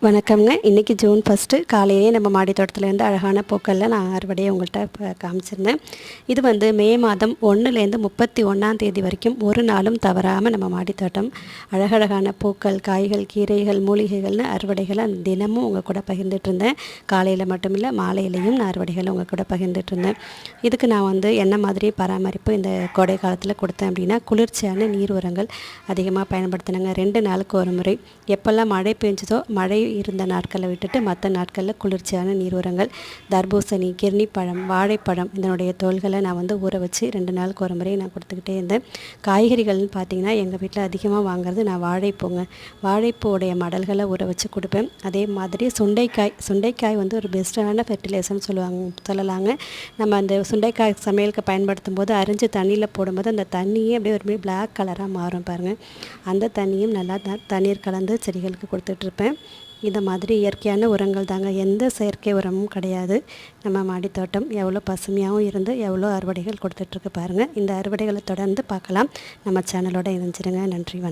வணக்கம்ங்க. இன்றைக்கி ஜூன் 1 காலையிலே நம்ம மாடி தோட்டத்துலேருந்து அழகான பூக்களில் நான் அறுவடையை உங்கள்கிட்ட இப்போ காமிச்சிருந்தேன். இது வந்து மே மாதம் 1லேருந்து 31ஆம் தேதி வரைக்கும் ஒரு நாளும் தவறாமல் நம்ம மாடி தோட்டம் அழகழகான பூக்கள், காய்கள், கீரைகள், மூலிகைகள்னு அறுவடைகளை தினமும் உங்கள் கூட பகிர்ந்துட்டு இருந்தேன். காலையில் மட்டும் இல்லை, மாலையிலையும் நான் அறுவடைகளை உங்கள் கூட பகிர்ந்துட்டு இருந்தேன். இதுக்கு நான் வந்து என்ன மாதிரி பராமரிப்பு இந்த கோடை காலத்தில் கொடுத்தேன் அப்படின்னா, குளிர்ச்சியான நீர் உரங்கள் அதிகமாக பயன்படுத்தினேங்க. 2 நாளுக்கு ஒரு முறை. எப்போல்லாம் மழை பெஞ்சதோ மழை இருந்த நாட்களை விட்டுட்டு மற்ற நாட்களில் குளிர்ச்சியான நீர் உரங்கள், தர்பூசணி, கிர்ணிப்பழம், வாழைப்பழம் இதனுடைய தோள்களை நான் வந்து ஊற வச்சு 2 நாளுக்கு ஒரு முறை நான் கொடுத்துக்கிட்டே இருந்தேன். காய்கறிகள்னு பார்த்திங்கன்னா எங்கள் வீட்டில் அதிகமாக வாங்குறது நான் வாழைப்பூங்க. வாழைப்பூடைய மடல்களை ஊற வச்சு கொடுப்பேன். அதே மாதிரி சுண்டைக்காய் வந்து ஒரு பெஸ்ட்டான ஃபெர்டிலைசர்னு சொல்லலாங்க. நம்ம அந்த சுண்டைக்காய் சமையலுக்கு பயன்படுத்தும் போது அரிஞ்சு தண்ணியில் போடும்போது அந்த தண்ணியே அப்படியே ஒரு பிளாக் கலராக மாறும் பாருங்கள். அந்த தண்ணியும் நல்லா தண்ணீர் கலந்து செடிகளுக்கு கொடுத்துட்ருப்பேன். இந்த மாதிரி இயற்கையான உரங்கள் தாங்க, எந்த செயற்கை உரமும் கிடையாது. நம்ம மாடித்தோட்டம் எவ்வளோ பசுமையாகவும் இருந்து எவ்வளோ அறுவடைகள் கொடுத்துட்ருக்கு பாருங்கள். இந்த அறுவடைகளை தொடர்ந்து பார்க்கலாம். நம்ம சேனலோடு இணைஞ்சிருங்க. நன்றி, வணக்கம்.